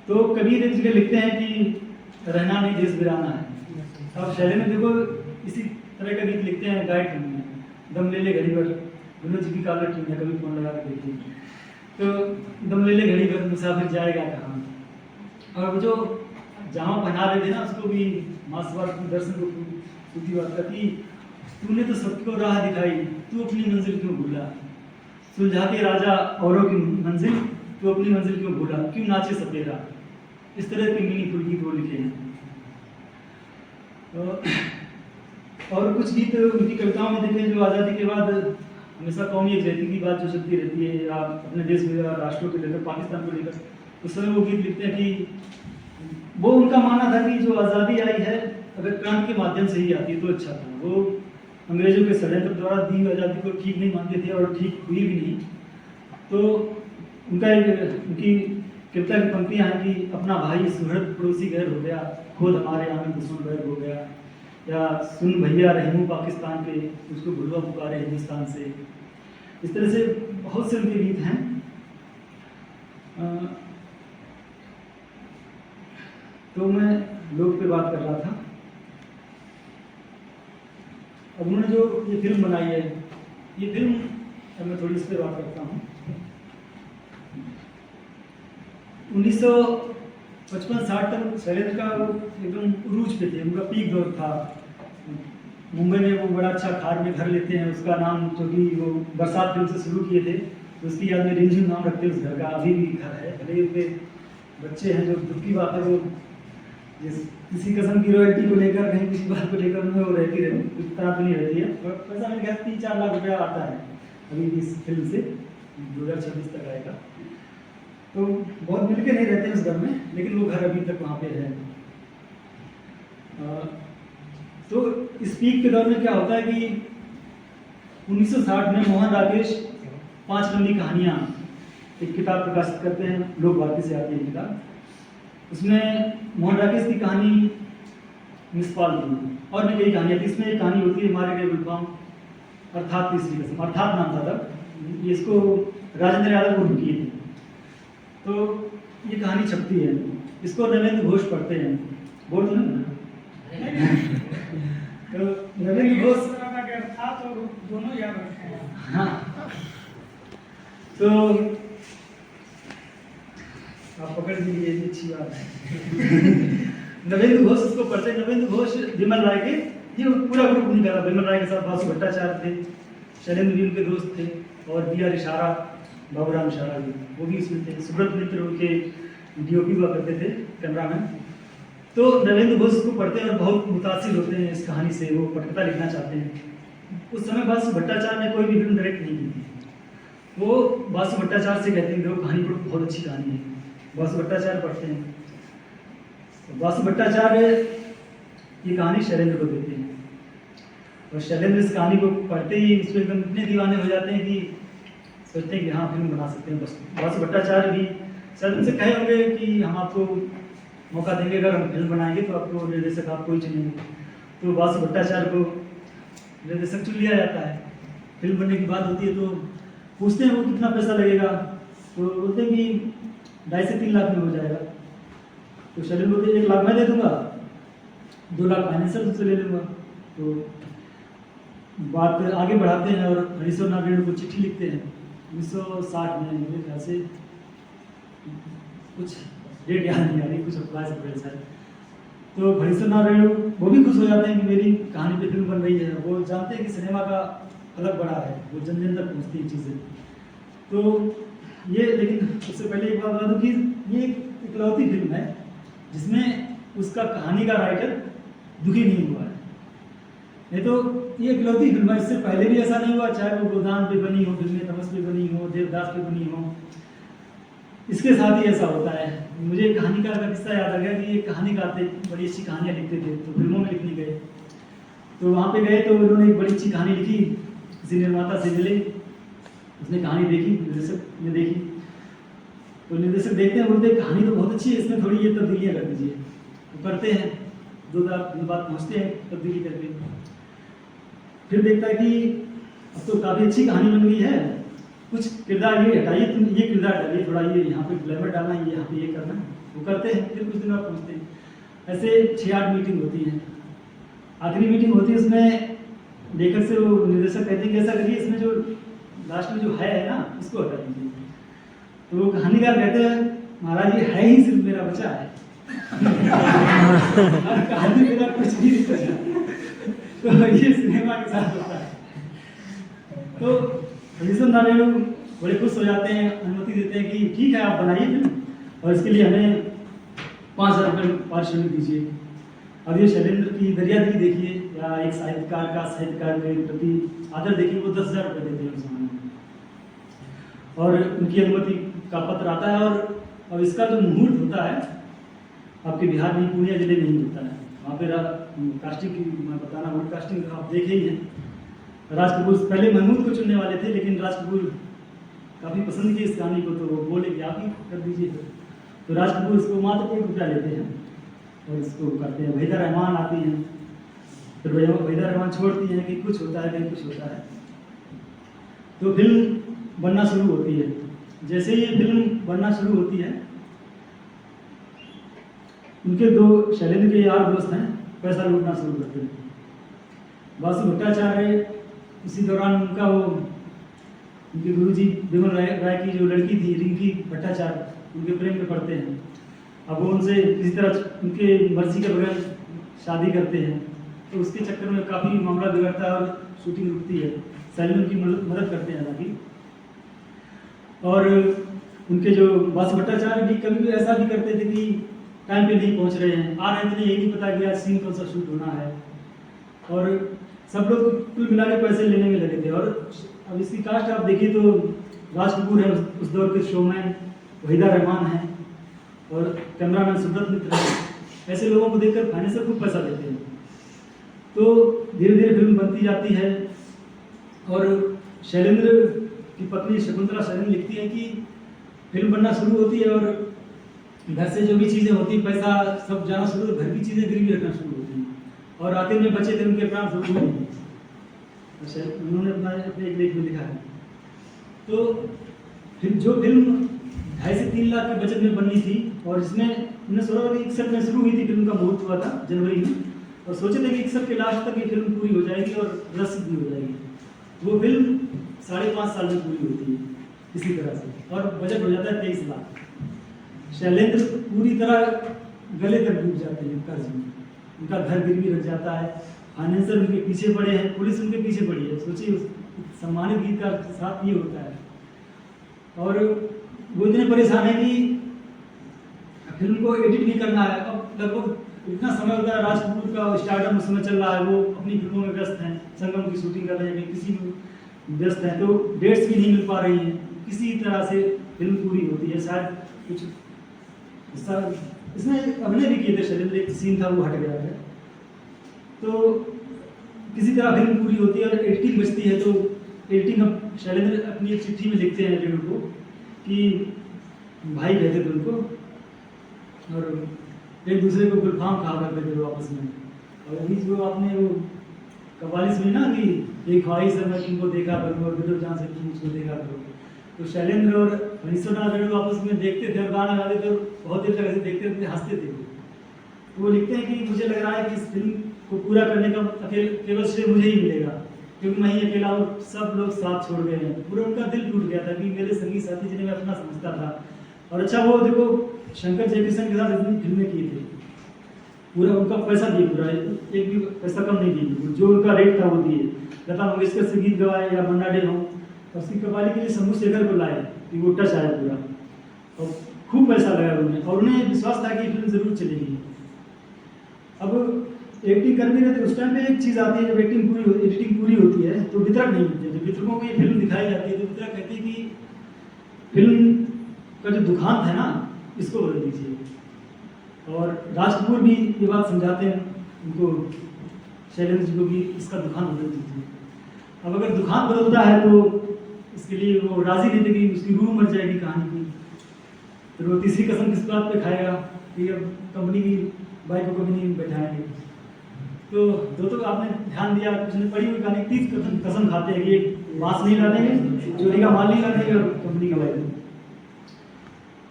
तो कबीर एक जगह लिखते हैं कि रहना नहीं देश बिराना है। अब शैली में देखो इसी तरह का गीत लिखते हैं गायक में, दम ले ले घड़ी भर, विनोद जी की कालर टीम है, कभी फोन लगा के देखिए, तो दम ले ले घड़ी भर मुसाफिर जाएगा कहाँ। और जो जहाँ पहना रहे थे ना उसको भी मासवार दर्शन को पूछती बात करती, तूने तो सबको राह दिखाई, तू अपनी मंजिल क्यों भूला, सुलझा के राजा औरों की मंजिल, तू अपनी मंजिल क्यों भूला, क्यों नाचे सपेरा। इस तरह के मीनिंगफुल गीत वो लिखे हैं। और कुछ गीत उनकी कविताओं में देखें जो आज़ादी के बाद हमेशा कौमी एकजुटता की बात जो चलती रहती है, या अपने देश में या राष्ट्रों को लेकर, पाकिस्तान को लेकर, उस समय वो गीत लिखते हैं कि वो उनका मानना था कि जो आज़ादी आई है अगर क्रांति के माध्यम से ही आती है तो अच्छा था। वो अंग्रेजों के षड्यंत्र द्वारा दी आज़ादी को ठीक नहीं मानते थे और ठीक हुई भी नहीं। तो उनकी कविता की पंक्तियाँ हैं कि अपना भाई सुहृद पड़ोसी गैर हो गया, खुद हमारे यहाँ में दुश्मन बैर हो गया, या सुन भैया रहमू पाकिस्तान के, उसको भुलवा पुकारे हिंदुस्तान से। इस तरह से बहुत से उनके गीत हैं। तो मैं लोक पे बात कर रहा था। अब उन्होंने जो ये फिल्म बनाई है, ये फिल्म, अब मैं थोड़ी इस पर बात करता हूँ। 1955-60 तक शैलेंद्र का वो एकदम उरूज पे थे, उनका पीक दौर था। मुंबई में वो बड़ा अच्छा खार में घर लेते हैं, उसका नाम जो कि वो बरसात फिल्म से शुरू किए थे, तो उसकी याद में रिंझिम नाम रखते हैं उस घर का, अभी भी घर है। भले ही उसके बच्चे हैं, जो दुख की बात है, वो किसी किस्म की रॉयल्टी को लेकर, कहीं किसी बात को लेकर उनमें वो रहती रहती, इतना तो नहीं रहती है। और पैसा मेरे ख्याल 3-4 लाख रुपया आता है अभी इस फिल्म से, 2026 तक आएगा। तो बहुत मिलके नहीं रहते हैं उस घर में, लेकिन वो घर अभी तक वहाँ पे है। तो इस पीक के दौर में क्या होता है कि 1960 में मोहन राकेश 5 लंबी कहानियाँ एक किताब प्रकाशित करते हैं, लोक भारती से आती है किताब। उसमें मोहन राकेश की कहानी मिसपाल थी और भी कई कहानियाँ थी। इसमें एक कहानी होती है मारे गए गुलफाम, अर्थात तीसरी कसम, अर्थात नाम था तब, इसको राजेंद्र यादव को किए थे। तो ये कहानी छपती है, इसको नरेंद्र घोष पढ़ते हैं। बोल दो ना। तो नरेंद्र घोष था तो दोनों याद रखे हैं। हाँ, तो आप पकड़ लीजिए, ये अच्छी बात है। नरेंद्र घोष उसको पढ़ते हैं। नरेंद्र घोष विमल राय के, ये पूरा ग्रुप नहीं करा, विमल राय के साथ बासु भट्टाचार्य थे, शैलेंद्र भी उनके दोस्त थे, और बी.आर. इशारा, बाबूराम इशारा भी, वो भी इसमें थे। सुब्रत मित्र उनके डीओपी हुआ करते थे, कैमरामैन। तो नरेंद्र घोष उसको पढ़ते हैं और बहुत मुतासिर होते हैं इस कहानी से, वो पटकथा लिखना चाहते हैं। उस समय बासु भट्टाचार्य ने कोई भी फिल्म डायरेक्ट नहीं की थी। वो बासु भट्टाचार्य से कहते हैं, देखो कहानी बहुत अच्छी कहानी है। बासु भट्टाचार्य पढ़ते हैं, बासु भट्टाचार्य ये कहानी शैलेंद्र को देते हैं, और शैलेंद्र इस कहानी को पढ़ते ही उसमें एकदम इतने दीवाने हो जाते हैं कि सोचते हैं कि हाँ फिल्म बना सकते हैं। बस बासु भट्टाचार्य भी शायद उनसे कहे होंगे कि हम आपको मौका देंगे, अगर हम फिल्म बनाएंगे तो आपको निर्देशक आपको ही चुनेंगे। तो बासु भट्टाचार्य को निर्देशक चुन लिया जाता है। फिल्म बनने की बात होती है तो पूछते हैं वो कितना पैसा लगेगा, तो बोलते हैं कि 2.5 से 3 लाख में हो जाएगा। तो शैलेंद्र बोलते 1 लाख मैं दे दूंगा, 2 लाख फाइनेंसर तुमसे ले लूँगा। तो बात आगे बढ़ाते हैं और हरीश्वर नारायण को चिट्ठी लिखते हैं 1960 में, मेरे ख्याल से कुछ डेट याद नहीं आ रही, कुछ 22 अप्रैल से। तो हरीश्वर नारायण वो भी खुश हो जाते हैं कि मेरी कहानी पे फिल्म बन रही है। वो जानते हैं कि सिनेमा का फलक बड़ा है, वो जन जन तक पहुँचती है चीज़ें। तो ये, लेकिन उससे पहले एक बात बता दूँ कि ये एक इकलौती फिल्म है जिसमें उसका कहानी का राइटर दुखी नहीं हुआ है। नहीं तो ये इकलौती फिल्म है, इससे पहले भी ऐसा नहीं हुआ, चाहे वो गोदान पे बनी हो फिल्में, तमस पे बनी हो, देवदास पे बनी हो, इसके साथ ही ऐसा होता है। मुझे कहानीकार का किस्सा याद आ गया कि ये कहानी गाते, बड़ी अच्छी कहानियाँ लिखते थे, तो फिल्मों में लिखने गए। तो वहाँ पे गए तो उन्होंने एक बड़ी अच्छी कहानी लिखी, किसी निर्माता से मिले, उसने कहानी देखी, निर्देशक ने देखी। तो निर्देशक देखते हैं, बोलते हैं कहानी तो बहुत अच्छी है, इसमें थोड़ी ये तब्दीलियाँ कर दीजिए। तो करते हैं, 2 दिन बाद पहुँचते हैं तब्दीली करके। फिर देखता है कि अब तो काफ़ी अच्छी कहानी बन गई है, कुछ किरदार ये हटाइए, तुम ये किरदार डालिए, थोड़ा ये यहाँ पे ग्लैमर डालना है, ये यहाँ पे ये करना है। वो करते हैं, फिर कुछ दिन बाद पहुँचते हैं। ऐसे 6-8 मीटिंग होती है। आखिरी मीटिंग होती है, उसमें लेखक से वो निर्देशक कहते हैं कि ऐसा करिए, इसमें जो लास्ट में जो है ना उसको हटा दीजिए। तो वो कहानीकार कहते हैं महाराज ये है ही सिर्फ मेरा बचा है। कहानी मेरा कुछ भी नहीं बचा। तो ये सिनेमा के साथ होता है। तो हरीश्वर नारायण बड़े खुश हो जाते हैं, अनुमति देते हैं कि ठीक है आप बनाइए फिल्म, और इसके लिए हमें 5,000 रुपये पारिश्रमिक दीजिए। अब ये शैलेंद्र की दरियादिली देखिए, या एक साहित्यकार के प्रति आदर देखिए, वो 10,000 रुपये देते हैं उस समय। और उनकी अनुमति का पत्र आता है, और अब इसका जो मुहूर्त होता है आपके बिहार में, पूर्णिया जिले में ही होता है। वहाँ पर कास्टिंग की मैं बताना, वो कास्टिंग आप देखे ही हैं। राज कपूर पहले महमूद को चुनने वाले थे, लेकिन राज कपूर काफ़ी पसंद किए इस कहानी को, तो वो बोले कि आप ही कर दीजिए। तो राज कपूर इसको मात्र 1 रुपया लेते हैं और इसको करते हैं। वहीदा रहमान आती हैं, फिर वहीदा रहमान छोड़ती हैं कि कुछ होता है कहीं कुछ होता है। तो फिल्म बनना शुरू होती है। जैसे ही फिल्म बनना शुरू होती है, उनके 2 शैलेंद्र के यार दोस्त हैं, पैसा लूटना शुरू करते हैं। वासु भट्टाचार्य, उसी दौरान उनका वो उनके गुरुजी विमल राय की जो लड़की थी रिंकी भट्टाचार्य, उनके प्रेम में पड़ते हैं। अब वो उनसे किसी तरह उनके मर्जी के बगैर शादी करते हैं, तो उसके चक्कर में काफ़ी मामला बिगड़ता है और शूटिंग रुकती है। शैलेंद्र उनकी मदद करते हैं हालांकि। और उनके जो वासु भट्टाचार्य भी कभी भी ऐसा भी करते थे कि टाइम पे नहीं पहुंच रहे हैं, आ रहे थे, यही नहीं पता कि आज सीन कौन सा शूट होना है। और सब लोग कुल मिला के पैसे लेने में लगे थे। और अब इसकी कास्ट आप देखिए तो राज कपूर है, उस दौर के शोमैन, वहीदा रहमान है और कैमरामैन सुब्रत मित्र है। ऐसे लोगों को देखकर फाइनेंसर खूब पैसा देते हैं। तो धीरे धीरे फिल्म बनती जाती है। और शैलेंद्र की पत्नी शकुंतला शैलेंद्र लिखती है कि फिल्म बनना शुरू होती है और घर से जो भी चीज़ें होती, पैसा सब जाना शुरू, तो घर की चीज़ें गिरवी रखना शुरू होती हैं। और आखिर में बचे थे उनके प्राण शुरू हुए। उन्होंने अपने एक लेख में लिखा है। तो जो फिल्म 2.5 से 3 लाख के बजट में बननी थी और इसमें 1961 में शुरू हुई थी, फिल्म का मुहूर्त हुआ था जनवरी में, और सोचे थे कि 61 के लास्ट तक ये फिल्म पूरी हो जाएगी और रस भी हो जाएगी। वो फिल्म 5.5 साल में पूरी होती है इसी तरह से, और बजट हो जाता है 23 लाख। शैलेंद्र पूरी तरह गले तक डूब जाते हैं कर्ज में, उनका घर गिरवी रख जाता है, फाइनेंसर उनके पीछे पड़े हैं, पुलिस उनके पीछे पड़ी है। सोचिए सम्मानित गीत का साथ ये होता है। और वो इतने परेशान है कि फिल्म को एडिट भी करना है। अब लगभग इतना समय होता है, राज कपूर का स्टार्टअप उस समय चल रहा है, वो अपनी फिल्मों में व्यस्त हैं, संगम की शूटिंग कर रहे हैं, किसी में व्यस्त हैं, तो डेट्स भी नहीं मिल पा रही हैं। किसी तरह से फिल्म पूरी होती है। शायद कुछ इसमें अभिनय भी किए थे शैलेंद्र, एक सीन था वो हट गया है। तो किसी तरह फिल्म पूरी होती है और एडिटिंग बचती है। तो एडिटिंग अब शैलेंद्र अपनी एक चिट्ठी में लिखते हैं रेणु को कि भाई कहते थे उनको, और एक दूसरे को गुलफाम खा करते थे वो आपस में। और अभी जो आपने वो कव्वाली सुनी ना कि एक ख्वाहिश है मैं तुमको देखा करूँ और दिलो जान से तुम उसको देखा करो, तो शैलेंद्र और हरीशनाथ रेणु आपस में देखते थे और गाना गाते थे और बहुत देर तक ऐसे देखते थे, हंसते थे। तो वो लिखते हैं कि मुझे लग रहा है कि इस फिल्म को पूरा करने का केवल श्रेय मुझे ही मिलेगा, क्योंकि मैं ही अकेला और सब लोग साथ छोड़ गए हैं। पूरा उनका दिल टूट गया था कि मेरे संगीत साथी जिन्हें मैं अपना समझता था। और अच्छा वो देखो शंकर जयकिशन के साथ इतनी फिल्में की थी, पूरा उनका पैसा दिए, पूरा एक भी पैसा कम नहीं दिए, जो उनका रेट था वो दिए। लता मंगेशकर से गीत गवाए या मन्ना डे हो, और उसकी कव्वाली के लिए शंभू शेखर को लाए कि वो टच आया पूरा, और खूब पैसा लगाया उन्होंने, और उन्हें विश्वास था कि फिल्म जरूर चलेगी। अब एडिटिंग कर भी रहे थे, उस टाइम पे एक चीज़ आती है, जब एडिटिंग पूरी होती है तो वितरक नहीं मिलते। जब वितरकों को ये फिल्म दिखाई जाती है तो वितरक कहते हैं कि फिल्म का जो दुखांत है ना, इसको बदल दीजिए। और राज कपूर भी ये बात समझाते हैं उनको, शैलेंद्र जी को, भी इसका दुखांत बदल दीजिए। अब अगर दुखांत बदलता है तो इसके लिए वो राजी नहीं थे कि उसकी रूह मर जाएगी कहानी की। फिर वो तीसरी कसम किस बात पे खाएगा कि अब कंपनी की बाइक को कभी नहीं बैठाएंगे। तो दोस्तों आपने ध्यान दिया, कुछ ने पढ़ी हुई कहानी, 30 कसम खाते हैं कि एक मांस नहीं लाने, चोरी का माल नहीं लाने और कंपनी का बाइक।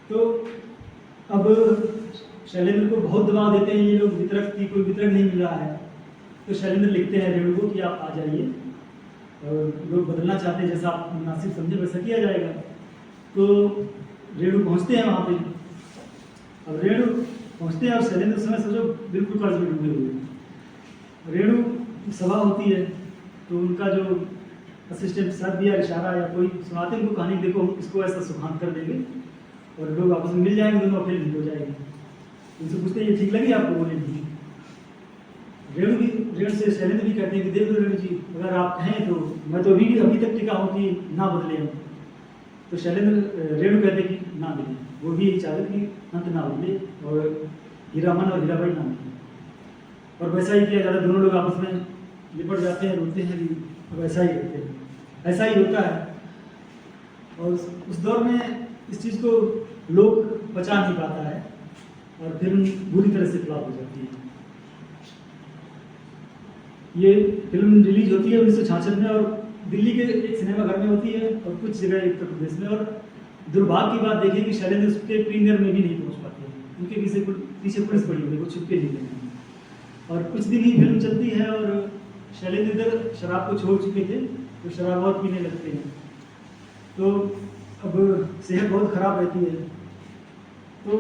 तो अब शैलेंद्र को बहुत दबाव देते हैं ये लोग, वितरक की कोई वितरक नहीं मिल रहा है। तो शैलेंद्र लिखते हैं रेणु को कि आप आ जाइए, और लोग बदलना चाहते हैं, जैसा आप मुनासिब समझे वैसा किया जाएगा। तो रेणु पहुंचते हैं वहाँ पे। अब रेणु पहुंचते हैं और शैलेंद्र उस समय सोचो बिल्कुल कर्ज में डूबे हुए हैं। रेणु सभा होती है तो उनका जो असिस्टेंट साथ दिया इशारा या कोई सुनाते हैं उनको कहानी, देखो इसको ऐसा सुखांत कर देंगे और लोग आपस में मिल जाएंगे, दोनों फिल्म हिट हो जाएगी। उनसे पूछते हैं ये ठीक लगी आपको? बोले नहीं। रेणु से शैलेंद्र भी कहते हैं कि देख लो रेणु जी, अगर आप कहें तो मैं तो अभी तक टिका हूँ कि ना बदले हम। तो शैलेंद्र रेणु कहते कि ना बदले, वो भी चाहते कि अंत ना बदले और हीरामन और हीराबाई ना बदले। और वैसा ही किया जाता है, दोनों लोग आपस में लिपट जाते हैं, रोते हैं कि वैसा ही करते हैं, ऐसा ही होता है। और उस दौर में इस चीज़ को लोग बचा नहीं पाता है और फिल्म बुरी तरह से फ्लॉप हो जाती है। ये फिल्म रिलीज होती है 1966 में और दिल्ली के एक सिनेमा घर में होती है और कुछ जगह उत्तर प्रदेश में। और दुर्भाग्य की बात देखिए कि शैलेंद्र उसके प्रीमियर में भी नहीं पहुंच पाते हैं, उनके पीछे पुलिस पड़ी हुई है, वो छुप के नहीं लेते हैं। और कुछ दिन ही फिल्म चलती है और शैलेंद्र इधर शराब को छोड़ चुके थे, तो शराब बहुत पीने लगते हैं, तो अब सेहत बहुत खराब रहती है। तो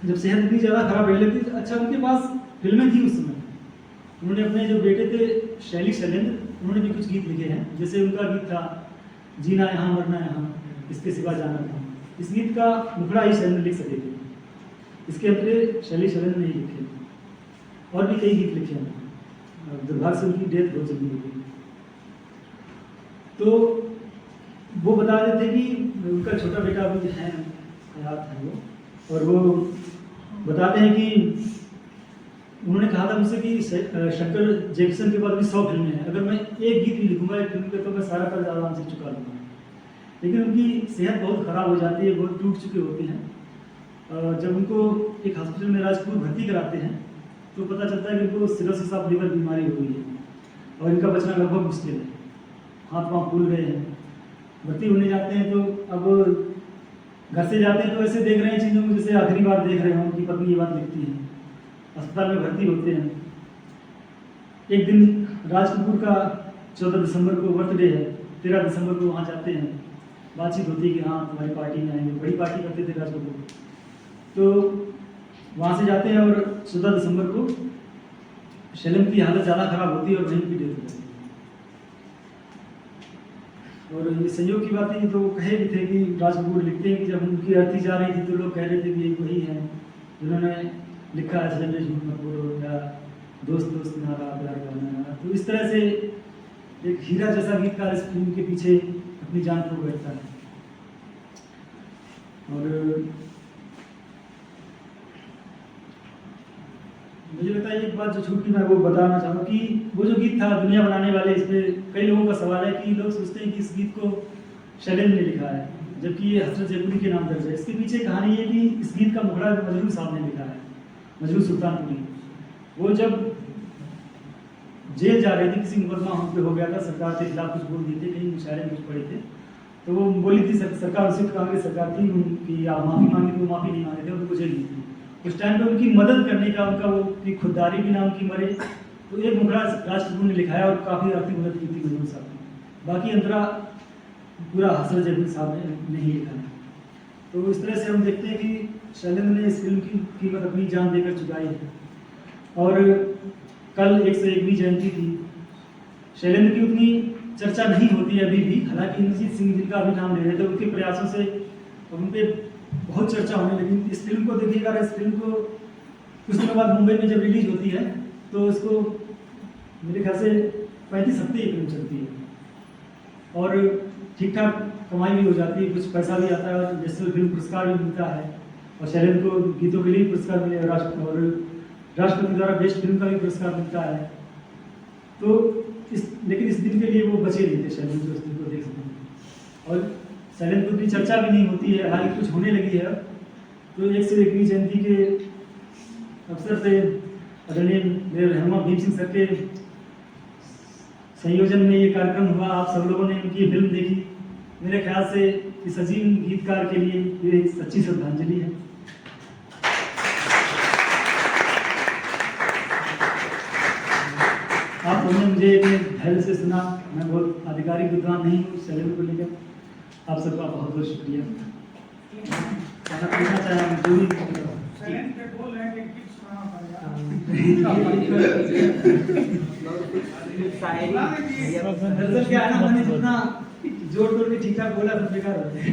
जब सेहत इतनी ज़्यादा खराब रहने लगती तो अच्छा उनके पास फिल्में थी उस समय। उन्होंने अपने जो बेटे थे शैली शैलेंद्र, उन्होंने भी कुछ गीत लिखे हैं, जैसे उनका गीत था जीना यहाँ मरना यहाँ, इसके सिवा जाना था। इस गीत का मुखड़ा ही शैलेंद्र लिख सके थे, इसके अंतरे शैली शैलेंद्र ने ही लिखे। और भी कई गीत लिखे हैं, दुर्भाग्य से उनकी डेथ बहुत जल्दी हो गई। तो वो बता रहे थे कि उनका छोटा बेटा अभी है, हयात है वो, और वो बताते हैं कि उन्होंने कहा था मुझसे कि शंकर जैक्सन के पास भी 100 फिल्में हैं, अगर मैं एक गीत भी लिखूंगा एक फिल्म पे तो मैं सारा कर्ज आराम से चुका लूँगा। लेकिन उनकी सेहत बहुत ख़राब हो जाती है, बहुत टूट चुके होते हैं। जब उनको एक हॉस्पिटल में राजपुर भर्ती कराते हैं तो पता चलता है कि उनको सिरोसिस ऑफ लिवर बीमारी हो गई है और इनका बचना लगभग मुश्किल है, हाथ पाँव फूल गए हैं। भर्ती होने जाते हैं तो अब घर से जाते हैं तो ऐसे देख रहे हैं चीज़ों को जैसे आखिरी बार देख रहे हों। उनकी पत्नी ये बात लिखती है। अस्पताल में भर्ती होते हैं। एक दिन राज कपूर का 14 दिसंबर को बर्थडे है, 13 दिसंबर को वहाँ जाते हैं, बातचीत होती है कि हाँ तुम्हारी पार्टी में आएंगे, बड़ी पार्टी करते थे राज कपूर। तो वहाँ से जाते हैं और 14 दिसंबर को शैलेंद्र की हालत ज़्यादा खराब होती है और वहीं की डेथ हो जाती है। और ये संयोग की बात है, तो कहे भी थे कि राज कपूर लिखते हैं कि जब उनकी अर्थी जा रही थी तो लोग कह रहे थे कि ये वही है जिन्होंने लिखा है शैलेंद्र झूठ मत बोलो, या दोस्त दोस्त ना रहा प्यार करना। तो इस तरह से एक हीरा जैसा गीतकार इस फिल्म के पीछे अपनी जान खो बैठता है। और मुझे लगता है एक बात जो छूट की मैं वो बताना चाहूँ कि वो जो गीत था दुनिया बनाने वाले, इसमें कई लोगों का सवाल है कि लोग सोचते हैं कि इस गीत को शैलेंद्र ने लिखा है, जबकि ये हसरत जयपुरी के नाम दर्ज है। इसके पीछे कहानी है कि इस गीत का मुखड़ा मजरू साहब ने लिखा है, मजरू सुल्तानपुरी। वो जब जेल जा रहे थे, किसी मुकदमा हम पे हो गया था, सरकार के खिलाफ कुछ बोल दिए थे, कहीं मुशायरे में कुछ पड़े थे, तो वो बोली थी सरकार, उसी कांग्रेस सरकार थी कि आप माफ़ी मांगी, तो माफ़ी नहीं मांगे थे, उनको जेल दी थी। उस टाइम पे उनकी मदद करने का उनका वो कि खुददारी भी ना उनकी मरे, तो एक मुखड़ा राज कपूर ने लिखाया और काफ़ी आर्थिक मदद की थी मजरू साहब ने। बाकी अंतरा पूरा हसरत जयपुरी साहब ने नहीं लिखा है। तो इस तरह से हम देखते हैं कि शैलेंद्र ने इस फिल्म की कीमत अपनी जान देकर चुकाई है। और कल 101वीं जयंती थी। शैलेंद्र की उतनी चर्चा नहीं होती है अभी भी, हालांकि इंद्रजीत सिंह जिनका अभी नाम ले रहे थे, उनके प्रयासों से उन पर बहुत चर्चा होने लगी। इस फिल्म को देखिएगा, इस फिल्म को कुछ दिनों बाद मुंबई में जब रिलीज होती है तो इसको मेरे ख्याल से 35 हफ्ते ये फिल्म चलती है और ठीक ठाक कमाई भी हो जाती है, कुछ पैसा भी आता है और नेशनल फिल्म पुरस्कार भी मिलता है। और शैलेंद्र को गीतों के लिए पुरस्कार मिले और राष्ट्रपति द्वारा बेस्ट फिल्म का भी पुरस्कार मिलता है। तो लेकिन इस दिन के लिए वो बचे नहीं थे शैलेंद्र, उस दिन को देख सकते। और शैलेंद्र को भी चर्चा भी नहीं होती है, हालांकि कुछ होने लगी है। तो 101वीं जयंती के अवसर पे आदरणीय मेरे रहनुमा भीम सिंह सर के संयोजन में ये कार्यक्रम हुआ। आप सब लोगों ने उनकी फिल्म देखी। मेरे ख्याल से इस अजीम गीतकार के लिए ये एक सच्ची श्रद्धांजलि है। आप लोगों ने मुझे इतने धैर्य से सुना। मैं बहुत आधिकारिक विद्वान नहीं हूँ शैलेंद्र को लेकर। आप सबका बहुत बहुत शुक्रिया। खाना पीना चाहें जो भी क्या है ना, मैंने जितना जोड़ तोड़ के ठीक ठाक बोला सब बेकार होता है।